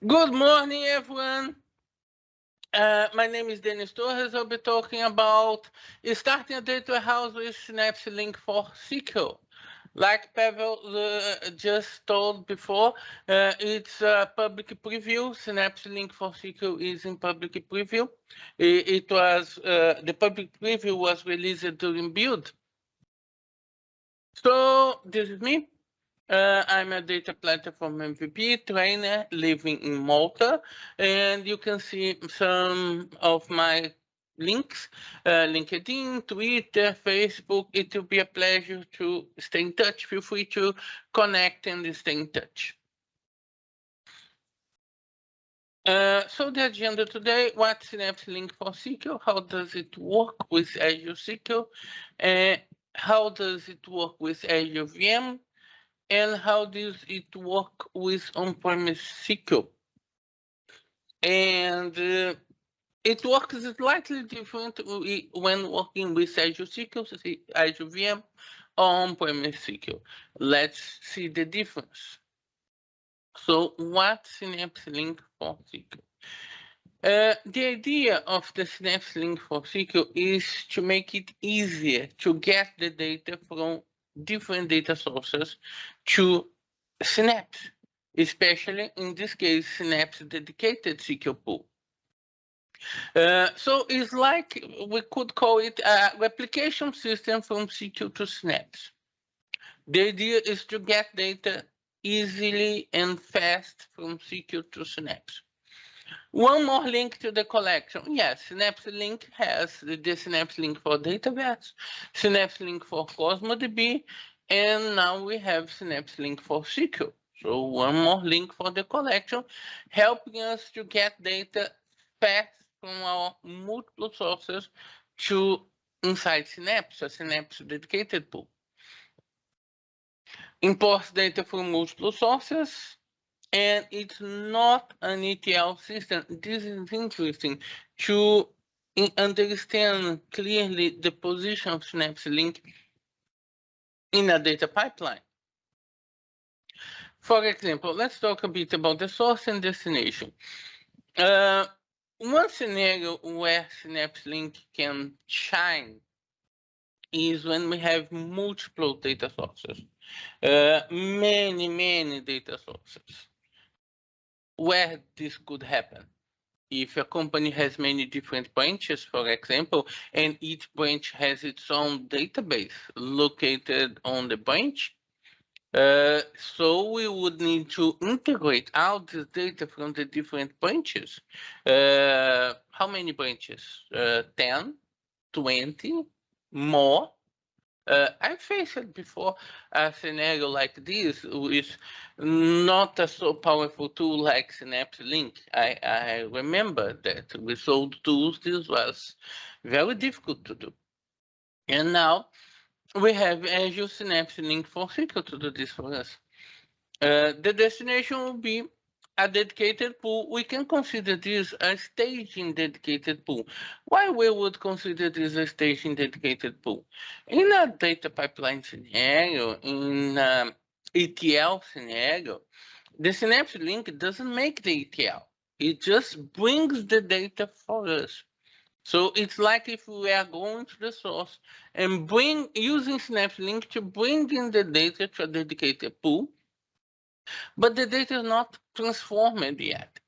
Good morning, everyone. My name is Dennis Torres. I'll be talking about starting a data warehouse with Synapse Link for SQL. Like Pavel just told before, it's a public preview. Synapse Link for SQL is in public preview. The public preview was released during build. So this is me. I'm a data platform MVP trainer living in Malta, and you can see some of my links, LinkedIn, Twitter, Facebook. It will be a pleasure to stay in touch. Feel free to connect and stay in touch. So the agenda today, what's Synapse Link for SQL? How does it work with Azure SQL? How does it work with Azure VM? And how does it work with on-premise SQL? And it works slightly different when working with Azure SQL, Azure VM, or on-premise SQL. Let's see the difference. So what's Synapse Link for SQL? The idea of the Synapse Link for SQL is to make it easier to get the data from different data sources to Synapse, especially in this case, Synapse dedicated SQL pool. So it's like we could call it a replication system from SQL to Synapse. The idea is to get data easily and fast from SQL to Synapse. One more link to the collection. Yes, Synapse Link has the Synapse Link for Database, Synapse Link for CosmoDB, and now we have Synapse Link for SQL. So one more link for the collection, helping us to get data fast from our multiple sources to inside Synapse, a Synapse dedicated pool. Import data from multiple sources. And it's not an ETL system. This is interesting to understand clearly the position of Synapse Link in a data pipeline. For example, let's talk a bit about the source and destination. One scenario where Synapse Link can shine is when we have multiple data sources, many data sources. Where this could happen. If a company has many different branches, for example, and each branch has its own database located on the branch, so we would need to integrate all this data from the different branches. How many branches? 10, 20, more? I faced before a scenario like this with not a so powerful tool like Synapse Link. I remember that with old tools, this was very difficult to do. And now we have Azure Synapse Link for SQL to do this for us. The destination will be a dedicated pool. We can consider this a staging dedicated pool. Why we would consider this a staging dedicated pool? In a data pipeline scenario, in ETL scenario, the Synapse Link doesn't make the ETL. It just brings the data for us. So it's like if we are going to the source and using Synapse Link to bring in the data to a dedicated pool, but the data is not transformed yet.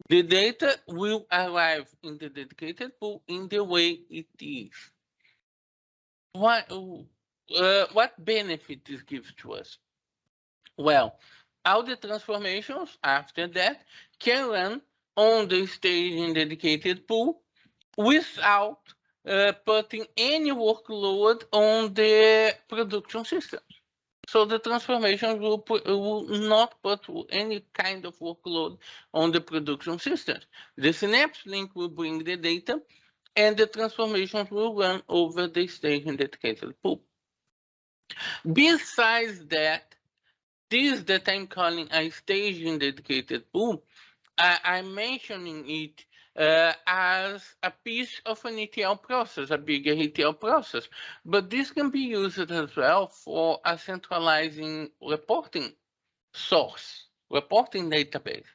The data will arrive in the dedicated pool in the way it is. What benefit this gives to us? Well, all the transformations after that can run on the staging dedicated pool without putting any workload on the production system. So the transformations will not put any kind of workload on the production systems. The Synapse Link will bring the data, and the transformations will run over the staging dedicated pool. Besides that, this that I'm calling a staging dedicated pool, I'm mentioning it as a piece of an ETL process, a bigger ETL process. But this can be used as well for a centralizing reporting source, reporting database.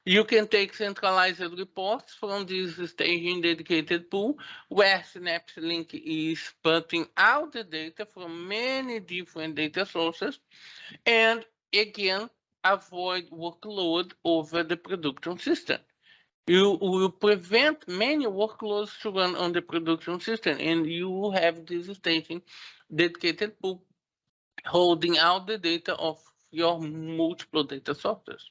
You can take centralized reports from this staging dedicated pool where Synapse Link is putting out the data from many different data sources and again avoid workload over the production system. You will prevent many workloads to run on the production system and you will have this staging dedicated pool holding out the data of your multiple data sources.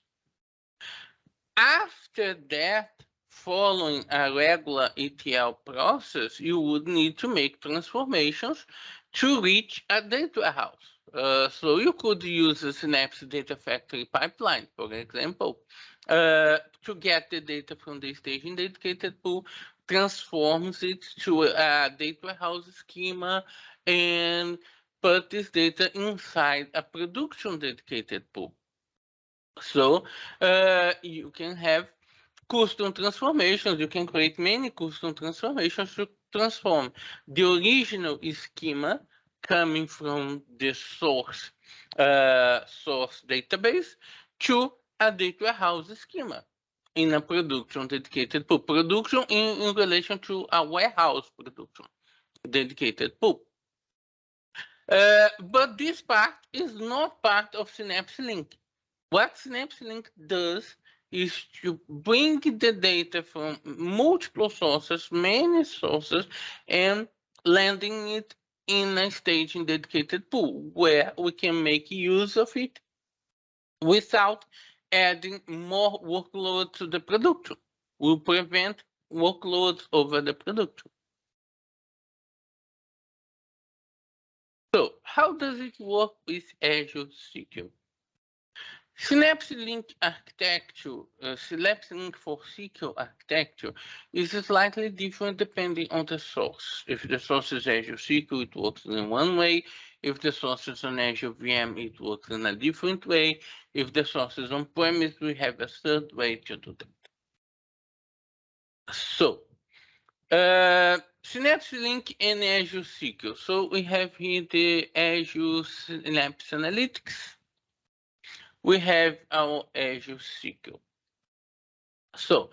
After that, following a regular ETL process, you would need to make transformations to reach a data warehouse. So you could use a Synapse Data Factory pipeline, for example, to get the data from the staging dedicated pool, transforms it to a data warehouse schema, and put this data inside a production dedicated pool. So you can have custom transformations. You can create many custom transformations to transform the original schema coming from the source database to a data warehouse schema in a production dedicated pool. Production in relation to a warehouse production dedicated pool. But this part is not part of Synapse Link. What Synapse Link does is to bring the data from multiple sources, many sources, and landing it in a staging dedicated pool where we can make use of it without adding more workload to the production. We'll prevent workloads over the production. So how does it work with Azure SQL? Synapse Link architecture, Synapse Link for SQL architecture is slightly different depending on the source. If the source is Azure SQL, it works in one way. If the source is on Azure VM, it works in a different way. If the source is on-premise, we have a third way to do that. So, Synapse Link and Azure SQL. So we have here the Azure Synapse Analytics. We have our Azure SQL. So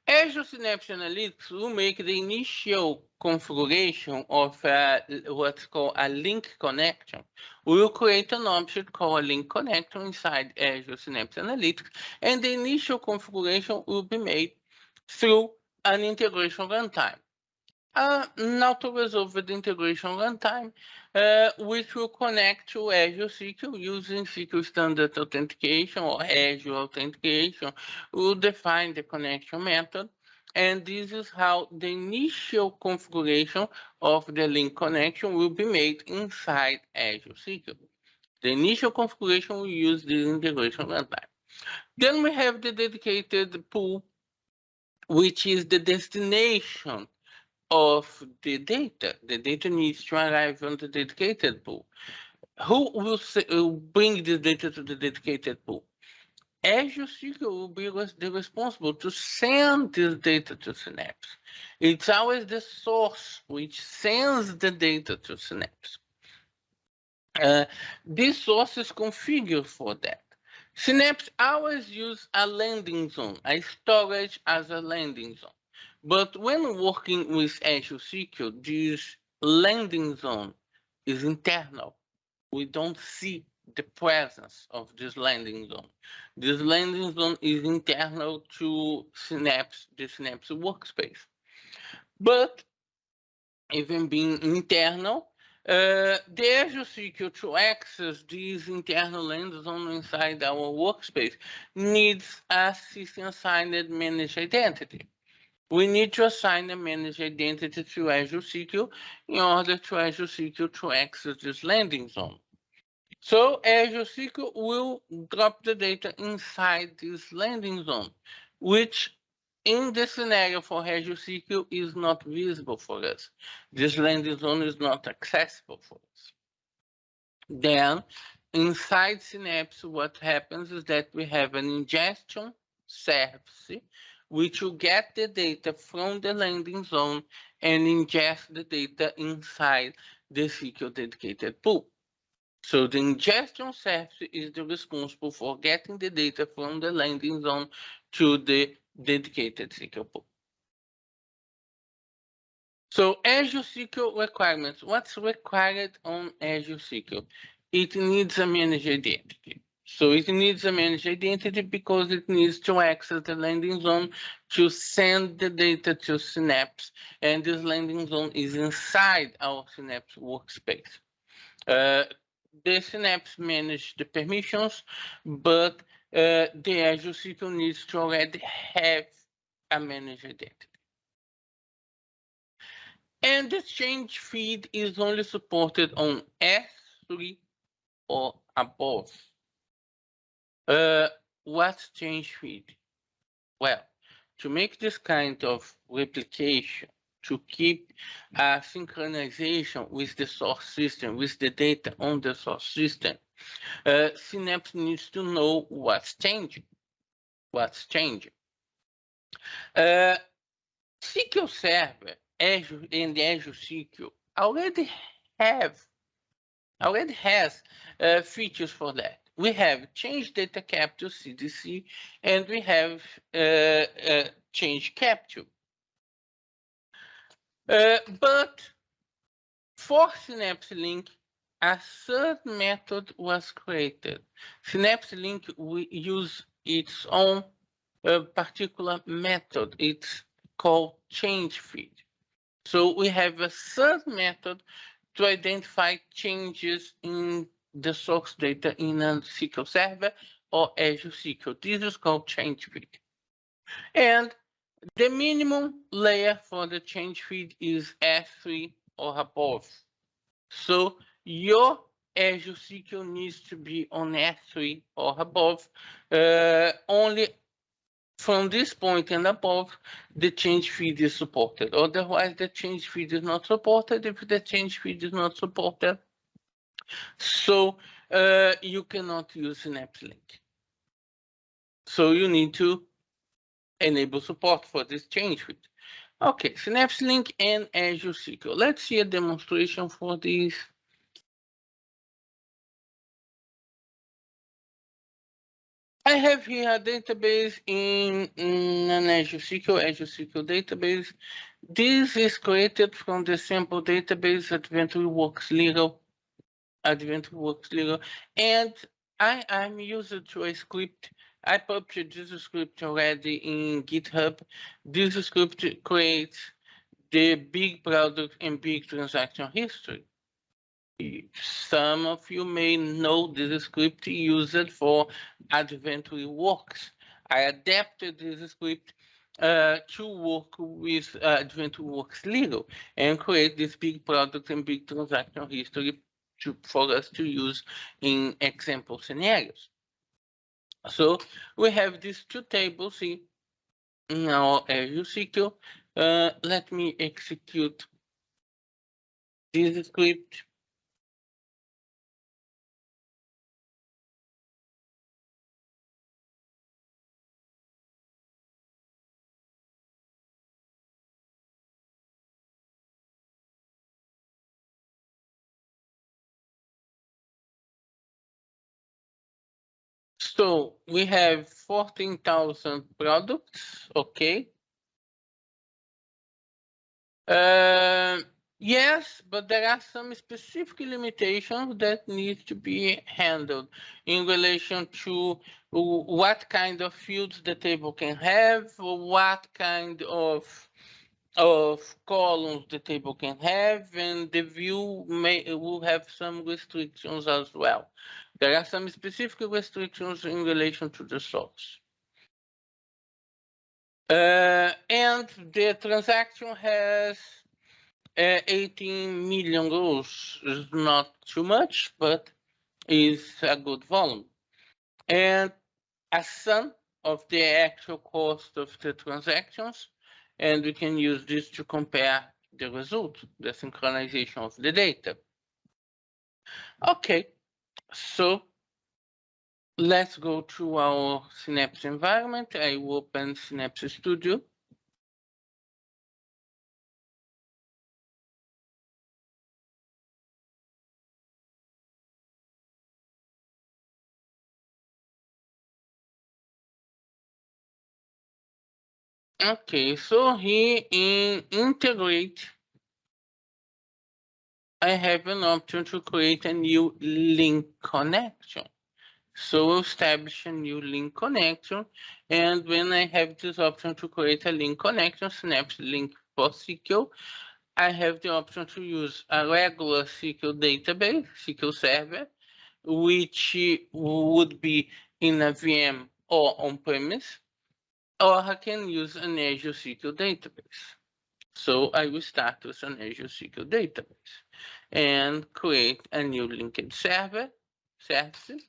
Azure Synapse Analytics will make the initial configuration of what's called a link connection. We will create an object called a link connection inside Azure Synapse Analytics, and the initial configuration will be made through an integration runtime. Now to resolve the integration runtime, which will connect to Azure SQL using SQL Standard Authentication or Azure Authentication. We'll define the connection method, and this is how the initial configuration of the link connection will be made inside Azure SQL. The initial configuration will use this integration runtime. Then we have the dedicated pool, which is the destination of the data. The data needs to arrive on the dedicated pool. Who will bring the data to the dedicated pool? Azure SQL will be responsible to send this data to Synapse. It's always the source which sends the data to Synapse. This source is configured for that. Synapse always use a landing zone, a storage as a landing zone. But when working with Azure SQL, this landing zone is internal. We don't see the presence of this landing zone. This landing zone is internal to Synapse, the Synapse workspace. But even being internal, the Azure SQL to access this internal landing zone inside our workspace needs a system-assigned managed identity. We need to assign a managed identity to Azure SQL in order to Azure SQL to access this landing zone. So Azure SQL will drop the data inside this landing zone, which in the scenario for Azure SQL is not visible for us. This landing zone is not accessible for us. Then inside Synapse, what happens is that we have an ingestion service which will get the data from the landing zone and ingest the data inside the SQL dedicated pool. So the ingestion service is responsible for getting the data from the landing zone to the dedicated SQL pool. So Azure SQL requirements. What's required on Azure SQL? It needs a managed identity. So it needs a managed identity because it needs to access the landing zone to send the data to Synapse. And this landing zone is inside our Synapse workspace. The Synapse manages the permissions, but the Azure SQL needs to already have a managed identity. And the change feed is only supported on S3 or above. What's change feed? Well, to make this kind of replication, to keep a synchronization with the source system, with the data on the source system, Synapse needs to know what's changing. What's changing? SQL Server, Azure, and Azure SQL already has features for that. We have change data capture CDC, and we have change capture. But for Synapse Link, a third method was created. Synapse Link we use its own particular method. It's called change feed. So we have a third method to identify changes in the source data in a SQL Server or Azure SQL. This is called change feed. And the minimum layer for the change feed is S3 or above. So your Azure SQL needs to be on S3 or above. Only from this point and above, the change feed is supported. Otherwise, the change feed is not supported. If the change feed is not supported, so you cannot use Synapse Link. So you need to enable support for this change feed. Okay, Synapse Link and Azure SQL. Let's see a demonstration for this. I have here a database in an Azure SQL database. This is created from the sample database AdventureWorks Legal, and I'm using to a script. I published this script already in GitHub. This script creates the big product and big transaction history. Some of you may know this script used for AdventureWorks. I adapted this script to work with AdventureWorks Legal and create this big product and big transaction history for us to use in example scenarios. So we have these two tables here in our Azure SQL. Let me execute this script. So we have 14,000 products, okay. Yes, but there are some specific limitations that need to be handled in relation to what kind of fields the table can have, what kind of columns the table can have, and the view will have some restrictions as well. There are some specific restrictions in relation to the source. And the transaction has 18 million rows. Is not too much, but is a good volume. And a sum of the actual cost of the transactions, and we can use this to compare the result, the synchronization of the data. Okay, so let's go to our Synapse environment. I will open Synapse Studio. Okay, so here in integrate, I have an option to create a new link connection. So we'll establish a new link connection. And when I have this option to create a link connection, Synapse Link for SQL, I have the option to use a regular SQL database, SQL Server, which would be in a VM or on-premise, or I can use an Azure SQL database. So I will start with an Azure SQL database and create a new linked server service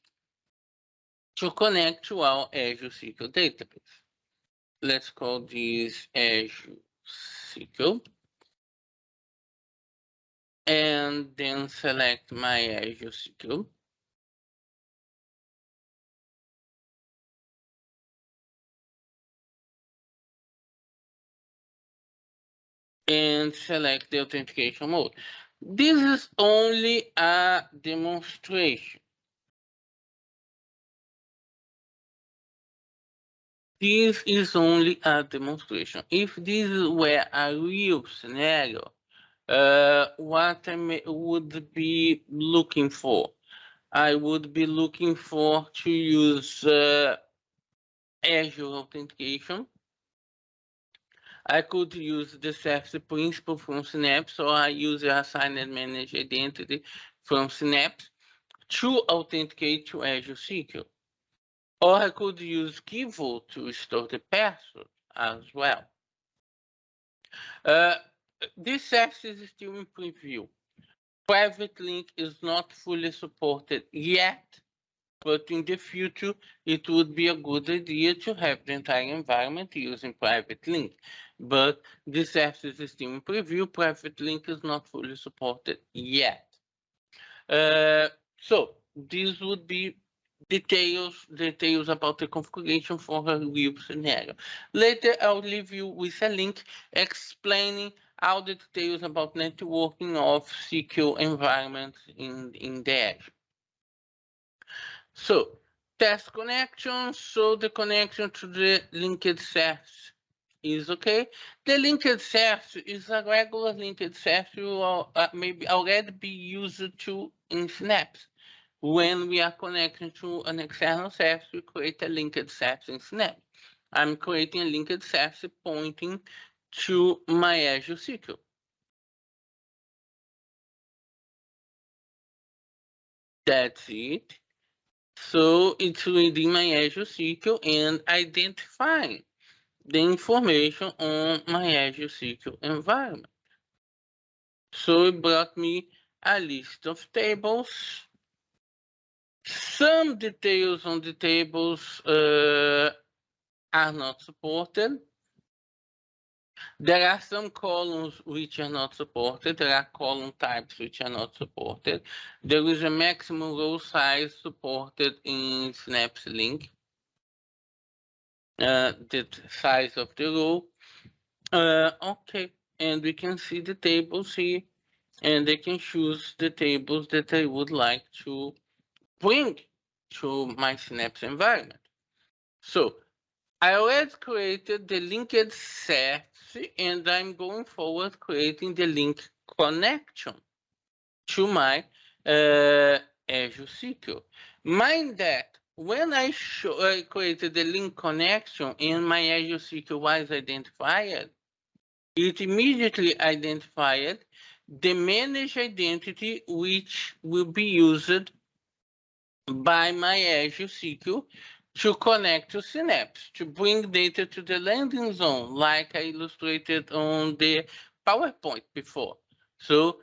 to connect to our Azure SQL database. Let's call this Azure SQL and then select my Azure SQL. And select the authentication mode. This is only a demonstration. This is only a demonstration. If this were a real scenario, what I would be looking for? I would be looking for to use Azure authentication. I could use the service principal from Synapse, or I use a assigned and managed identity from Synapse to authenticate to Azure SQL. Or I could use Key Vault to store the password as well. This service is still in preview. Private link is not fully supported yet, but in the future, it would be a good idea to have the entire environment using private link. But this service is still in preview. Private link is not fully supported yet. So this would be details about the configuration for a real scenario. Later, I'll leave you with a link explaining all the details about networking of SQL environments in the Azure. So, test connection. So the connection to the linked service is okay. The linked service is a regular linked service you will maybe already be used to in Synapse. When we are connecting to an external service, we create a linked service in Synapse. I'm creating a linked service pointing to my Azure SQL. That's it. So it's reading my Azure SQL and identifying the information on my Azure SQL environment. So it brought me a list of tables. Some details on the tables are not supported. There are some columns which are not supported. There are column types which are not supported. There is a maximum row size supported in Synapse Link. The size of the row. Okay, and we can see the tables here, and I can choose the tables that I would like to bring to my Synapse environment. So I already created the linked service, and I'm going forward creating the link connection to my Azure SQL. Mind that when I created the link connection and my Azure SQL was identified, it immediately identified the managed identity which will be used by my Azure SQL to connect to Synapse, to bring data to the landing zone, like I illustrated on the PowerPoint before. So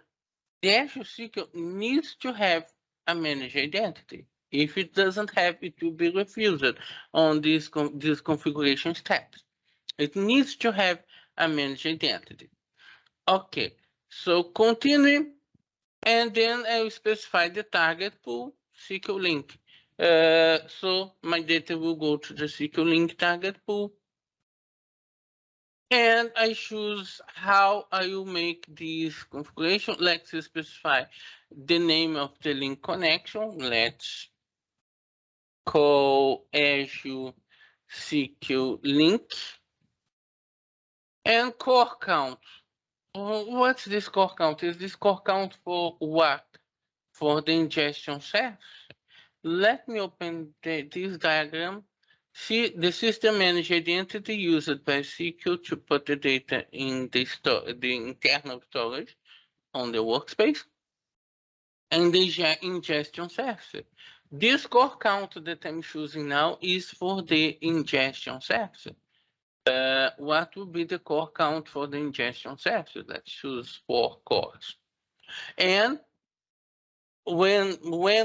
the Azure SQL needs to have a managed identity. If it doesn't have, it will be refused on these configuration steps. It needs to have a managed identity. Okay, so continue, and then I will specify the target pool, SQL link. So my data will go to the SQL link target pool. And I choose how I will make this configuration. Let's specify the name of the link connection. Let's call Azure SQL Link. And core count. What's this core count? Is this core count for what? For the ingestion service. Let me open this diagram. See, the system manager, the entity used by SQL to put the data in the internal storage on the workspace, and the ingestion service. This core count that I'm choosing now is for the ingestion service. What would be the core count for the ingestion service? Let's choose 4 cores. And when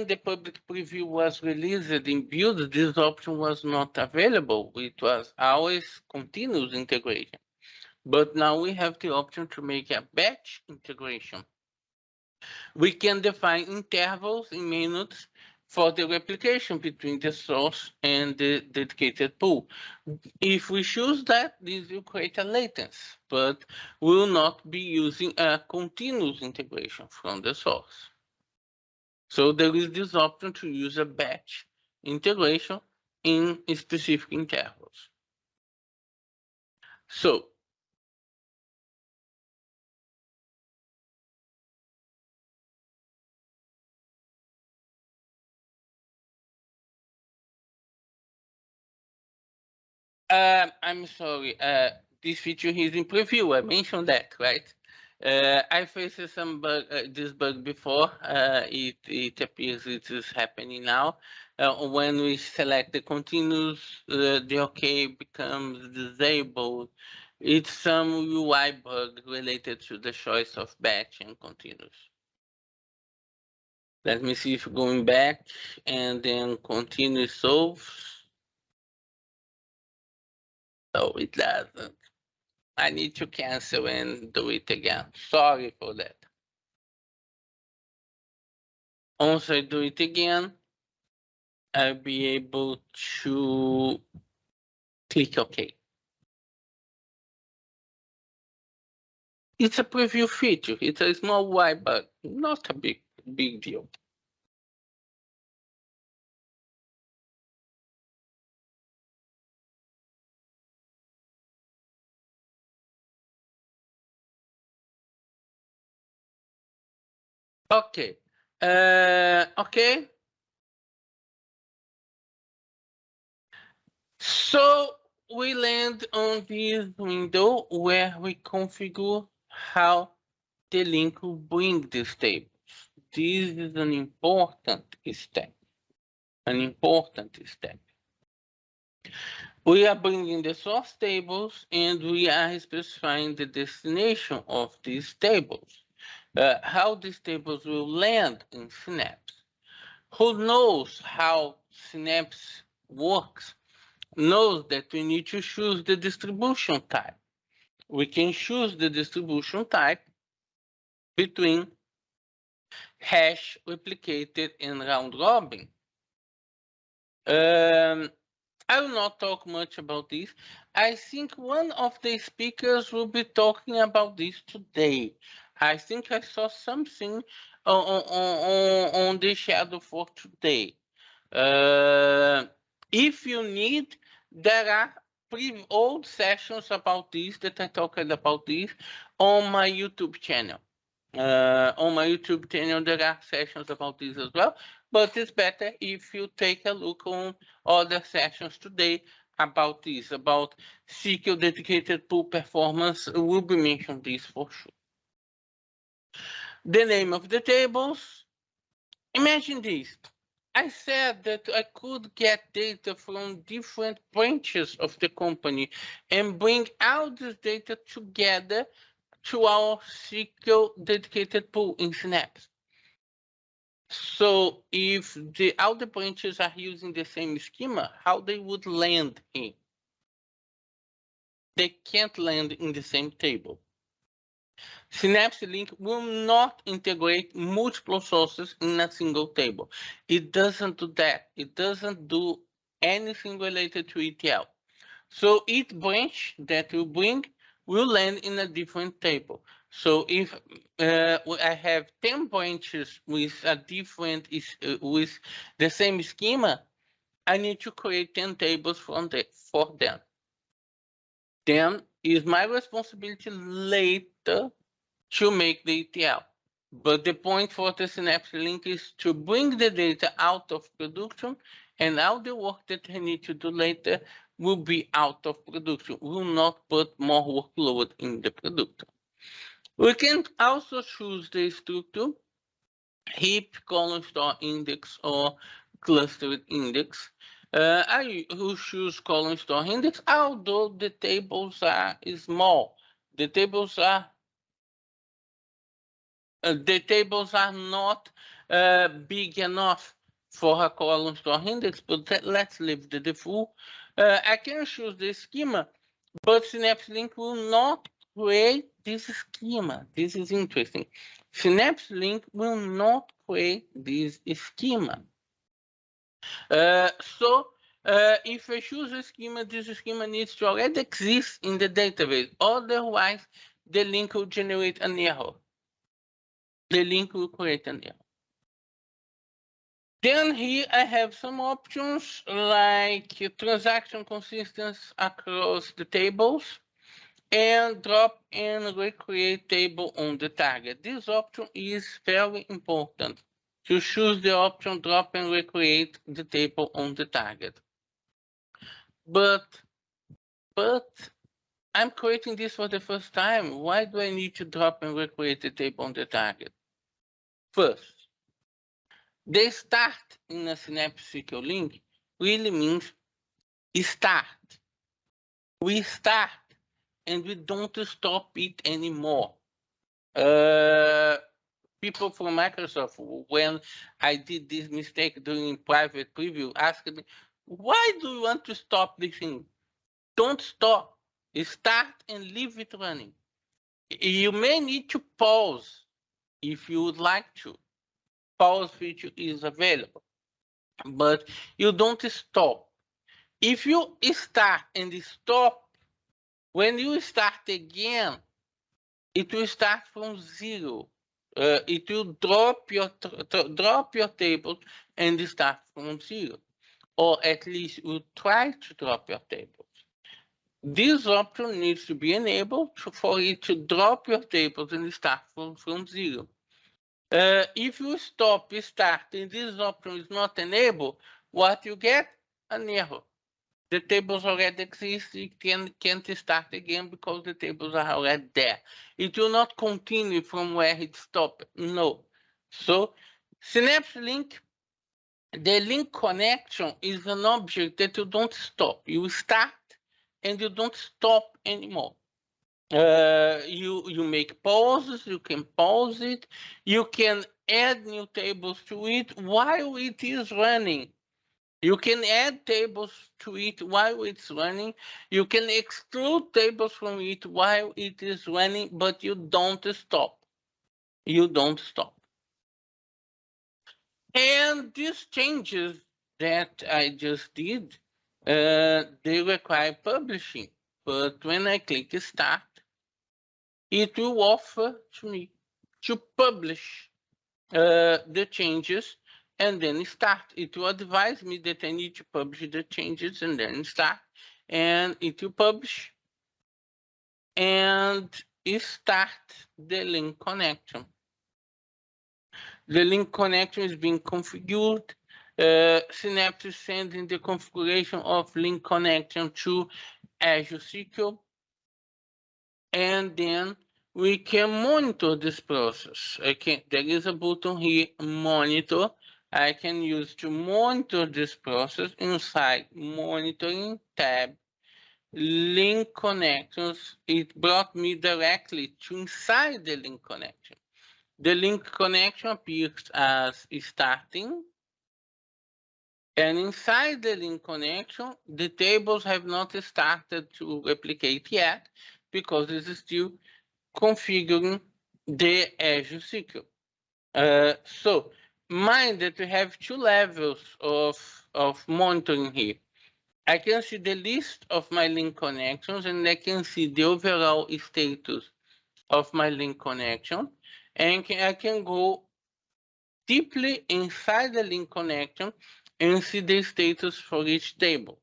the public preview was released in build, this option was not available. It was always continuous integration. But now we have the option to make a batch integration. We can define intervals in minutes for the replication between the source and the dedicated pool. If we choose that, this will create a latency, but we will not be using a continuous integration from the source. So there is this option to use a batch integration in specific intervals. So I'm sorry, this feature is in preview. I mentioned that, right? I faced some bug, this bug before. It appears it is happening now. When we select the continuous, the OK becomes disabled. It's some UI bug related to the choice of batch and continuous. Let me see if going back and then continue solves. No, it doesn't. I need to cancel and do it again. Sorry for that. Once I do it again, I'll be able to click OK. It's a preview feature. It's a small UI bug, not a big deal. Okay. Okay. So we land on this window where we configure how the link will bring these tables. This is an important step. We are bringing the source tables and we are specifying the destination of these tables. How these tables will land in Synapse. Who knows how Synapse works knows that we need to choose the distribution type. We can choose the distribution type between hash, replicated, and round robin. I will not talk much about this. I think one of the speakers will be talking about this today. I think I saw something on the shadow for today. If you need, there are old sessions about this that I talked about this on my YouTube channel. On my YouTube channel, there are sessions about this as well, but it's better if you take a look on other sessions today about this, about SQL dedicated pool performance. Will be mentioned this for sure. The name of the tables. Imagine this. I said that I could get data from different branches of the company and bring all this data together to our SQL dedicated pool in Synapse. So if all the branches are using the same schema, how they would land in? They can't land in the same table. Synapse Link will not integrate multiple sources in a single table. It doesn't do that. It doesn't do anything related to ETL. So each branch that you bring will land in a different table. So if I have 10 branches with a different with the same schema, I need to create 10 tables for them. then it's my responsibility later to make the ETL. But the point for the Synapse Link is to bring the data out of production, and all the work that I need to do later will be out of production, will not put more workload in the production. We can also choose the structure, heap, column, store, index, or clustered index. I will choose column, store, index, although the tables are small. The tables are not big enough for a column store index, but let's leave the default. I can choose the schema, but Synapse Link will not create this schema. This is interesting. Synapse Link will not create this schema. If I choose a schema, this schema needs to already exist in the database. Otherwise, the link will generate an error. The link will create an error. Then here I have some options like transaction consistency across the tables and drop and recreate table on the target. This option is very important. To choose the option drop and recreate the table on the target. But I'm creating this for the first time. Why do I need to drop and recreate the table on the target? First, the start in a Synapse SQL Link really means start. We start and we don't stop it anymore. People from Microsoft, when I did this mistake during private preview, asked me, why do you want to stop this thing? Don't stop. Start and leave it running. You may need to pause if you would like to. Pause feature is available, but you don't stop. If you start and stop, when you start again, it will start from zero. It will drop your table and start from zero, or at least you try to drop your tables. This option needs to be enabled for it to drop your tables and start from zero. If you stop starting, this option is not enabled, what you get? An error. The tables already exist, you can't start again because the tables are already there. It will not continue from where it stopped, no. So Synapse Link, the link connection is an object that you don't stop. You start and you don't stop anymore. You make pauses, you can pause it, you can add new tables to it while it is running. You can add tables to it while it's running. You can exclude tables from it while it is running, but you don't stop. You don't stop. And these changes that I just did, they require publishing. But when I click Start, it will offer to me to publish the changes and then start. It will advise me that I need to publish the changes and then start. And it will publish and start the link connection. The link connection is being configured. Synapse is sending the configuration of link connection to Azure SQL. And then we can monitor this process. There is a button here, monitor. I can use to monitor this process inside monitoring tab, link connections. It brought me directly to inside the link connection. The link connection appears as starting. And inside the link connection, the tables have not started to replicate yet because this is still configuring the Azure SQL. So mind that we have two levels of monitoring here. I can see the list of my link connections and I can see the overall status of my link connection. And I can go deeply inside the link connection and see the status for each table,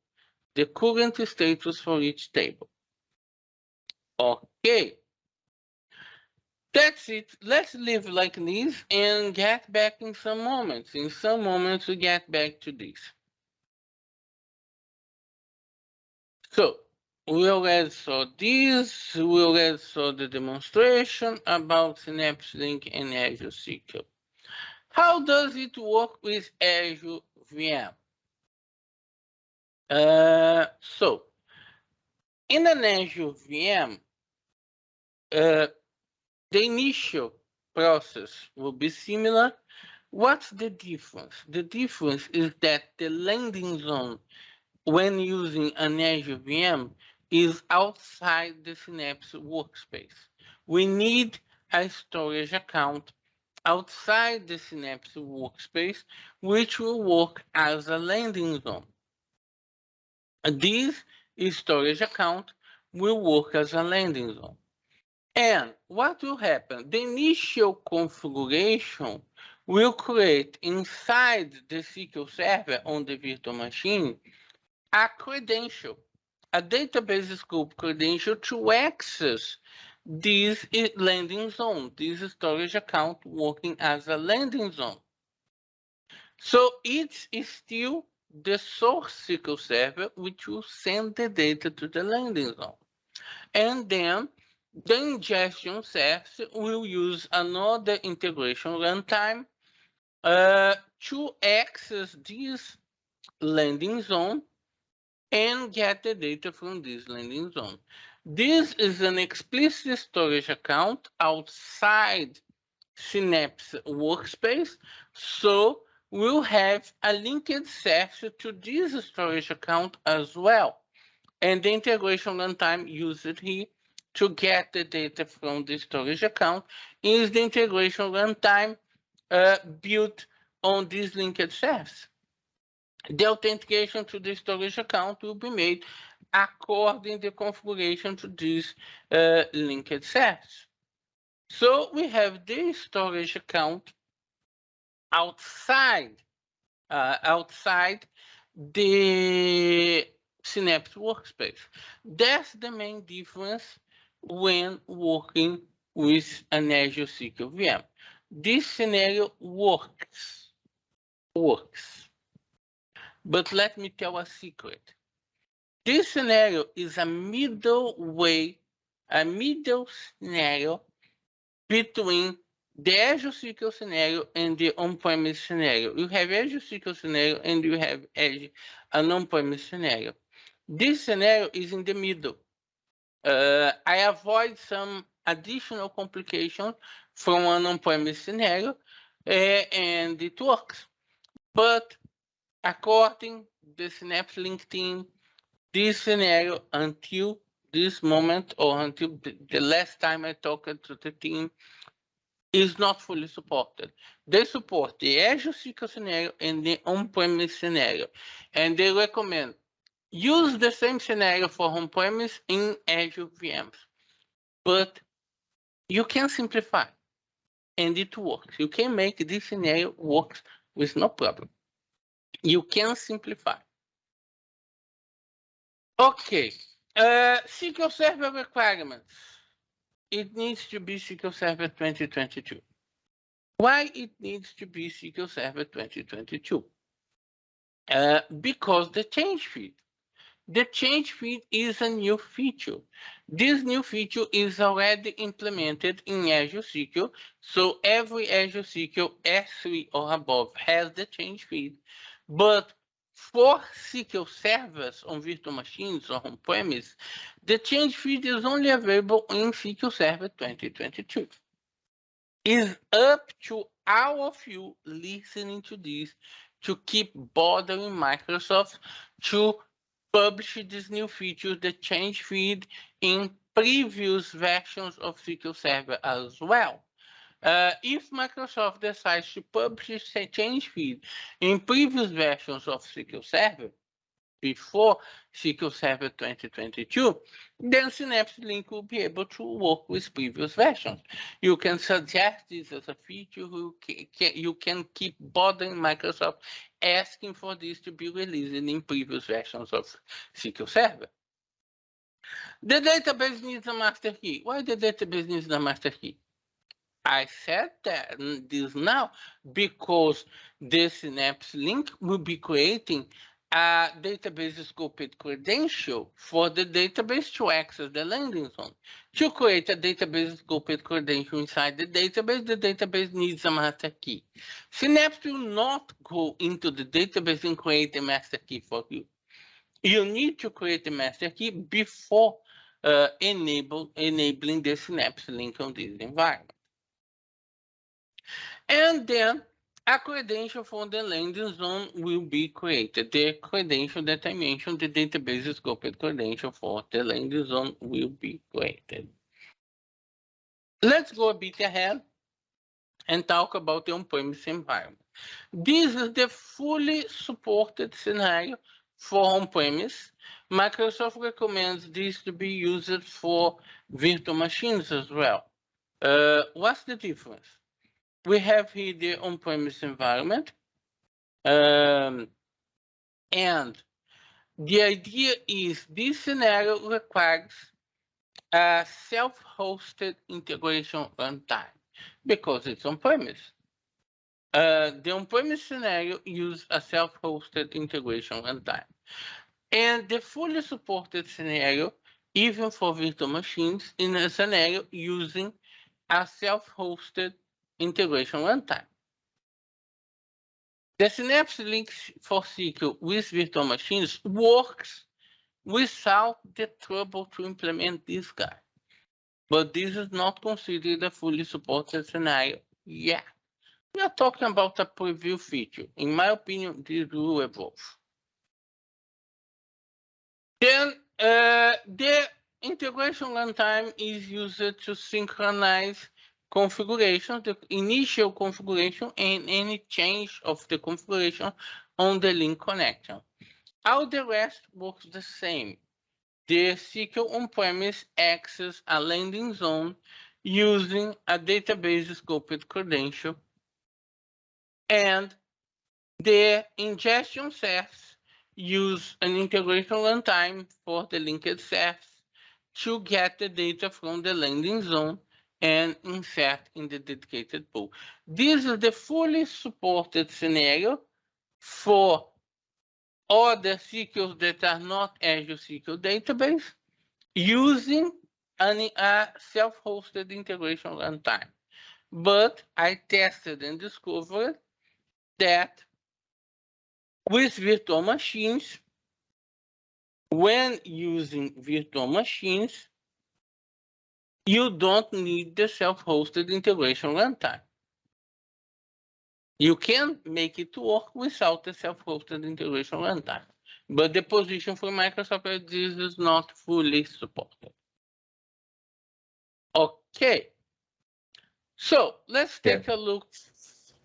the current status for each table. Okay. That's it. Let's live like this and get back in some moments. In some moments, we get back to this. So, we already saw this. We already saw the demonstration about Synapse Link and Azure SQL. How does it work with Azure VM? So, in an Azure VM, the initial process will be similar. What's the difference? The difference is that the landing zone when using an Azure VM is outside the Synapse workspace. We need a storage account outside the Synapse workspace, which will work as a landing zone. This storage account will work as a landing zone. And what will happen? The initial configuration will create inside the SQL Server on the virtual machine a credential, a database scope credential to access this landing zone, this storage account working as a landing zone. So it's still the source SQL Server which will send the data to the landing zone. And then the ingestion service will use another integration runtime to access this landing zone and get the data from this landing zone. This is an explicit storage account outside Synapse workspace, so we'll have a linked service to this storage account as well. And the integration runtime used here to get the data from the storage account is the integration runtime built on this linked service. The authentication to the storage account will be made according to the configuration to this linked service. So we have the storage account outside the Synapse workspace. That's the main difference when working with an Azure SQL VM. This scenario works. But let me tell a secret. This scenario is a middle scenario between the Azure SQL scenario and the on-premise scenario. You have Azure SQL scenario and you have an on-premise scenario. This scenario is in the middle. I avoid some additional complications from an on-premise scenario, and it works. But according to the Synapse Link team, this scenario until this moment or until the last time I talked to the team is not fully supported. They support the Azure SQL scenario and the on-premise scenario, and they recommend use the same scenario for on-premise in Azure VMs, but you can simplify, and it works. You can make this scenario work with no problem. You can simplify. Okay, SQL Server Requirements. It needs to be SQL Server 2022. Why it needs to be SQL Server 2022? Because the change feed. The change feed is a new feature. This new feature is already implemented in Azure SQL, so every Azure SQL S3 or above has the change feed. But for SQL servers on virtual machines or on-premise, the change feed is only available in SQL Server 2022. It's up to all of you listening to this to keep bothering Microsoft to publish this new feature, the change feed, in previous versions of SQL Server as well. If Microsoft decides to publish a change feed in previous versions of SQL Server, before SQL Server 2022, then Synapse Link will be able to work with previous versions. You can suggest this as a feature. You can keep bothering Microsoft asking for this to be released in previous versions of SQL Server. The database needs a master key. Why the database needs a master key? I said that this now because the Synapse link will be creating a database scoped credential for the database to access the landing zone. To create a database scoped credential inside the database needs a master key. Synapse will not go into the database and create a master key for you. You need to create a master key before enabling the Synapse link on this environment. And then a credential for the landing zone will be created. The credential that I mentioned, the database scoped credential for the landing zone will be created. Let's go a bit ahead and talk about the on-premise environment. This is the fully supported scenario for on-premise. Microsoft recommends this to be used for virtual machines as well. What's the difference? We have here the on-premise environment, and the idea is this scenario requires a self-hosted integration runtime because it's on-premise. The on-premise scenario uses a self-hosted integration runtime. And the fully supported scenario, even for virtual machines, in a scenario using a self-hosted integration runtime. The Synapse link for SQL with virtual machines works without the trouble to implement this guy. But this is not considered a fully supported scenario yet. We are talking about a preview feature. In my opinion, this will evolve. Then the integration runtime is used to synchronize configuration, the initial configuration, and any change of the configuration on the link connection. All the rest works the same. The SQL on-premise access a landing zone using a database scoped credential, and the ingestion service use an integration runtime for the linked service to get the data from the landing zone and insert in the dedicated pool. This is the fully supported scenario for other SQLs that are not Azure SQL database using a self-hosted integration runtime. But I tested and discovered that with virtual machines, when using virtual machines, you don't need the self-hosted integration runtime. You can make it work without the self-hosted integration runtime. But the position for Microsoft is this is not fully supported. Okay. So let's take a look.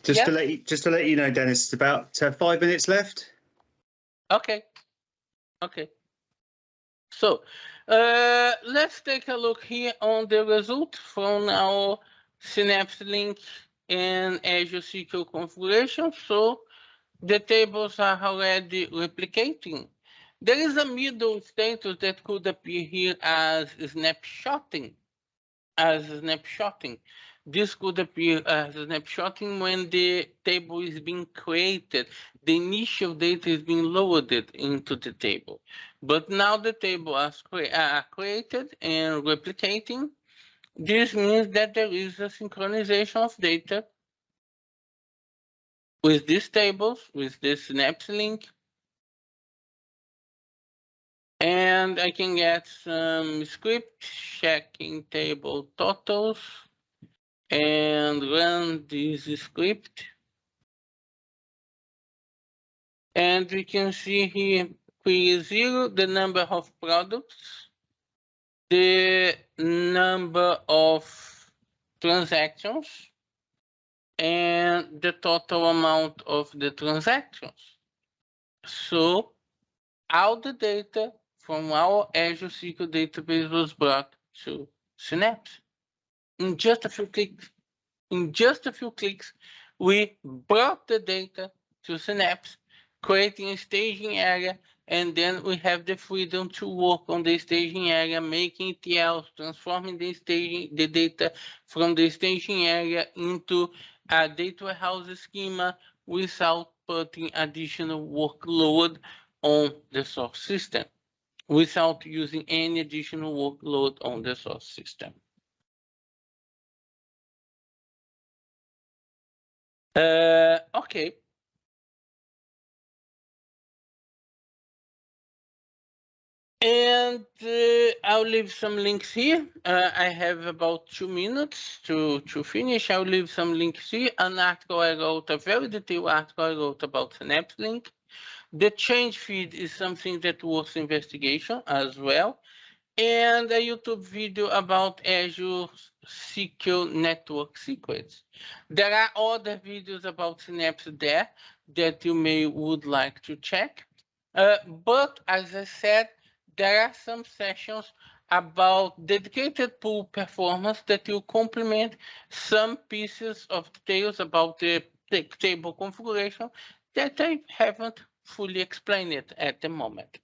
Just to let you know, Dennis, it's about 5 minutes left. Okay. Okay. So let's take a look here on the result from our Synapse link and Azure SQL configuration. So the tables are already replicating. There is a middle status that could appear here as snapshotting. This could appear as snapshotting when the table is being created. The initial data is being loaded into the table. But now the table is created and replicating. This means that there is a synchronization of data with these tables, with this Synapse link. And I can get some script checking table totals and run this script. And we can see here query 0, the number of products, the number of transactions, and the total amount of the transactions. So all the data from our Azure SQL database was brought to Synapse. In just a few clicks, we brought the data to Synapse, creating a staging area and then we have the freedom to work on the staging area, making ETLs, transforming the data from the staging area into a data warehouse schema without putting additional workload on the source system, without using any additional workload on the source system. Okay. And I'll leave some links here. I have about 2 minutes to finish. I'll leave some links here. An article I wrote, a very detailed article I wrote about Synapse Link. The change feed is something that worth investigation as well. And a YouTube video about Azure SQL Network Secrets. There are other videos about Synapse there that you would like to check. But as I said, there are some sessions about dedicated pool performance that will complement some pieces of details about the table configuration that I haven't fully explained it at the moment.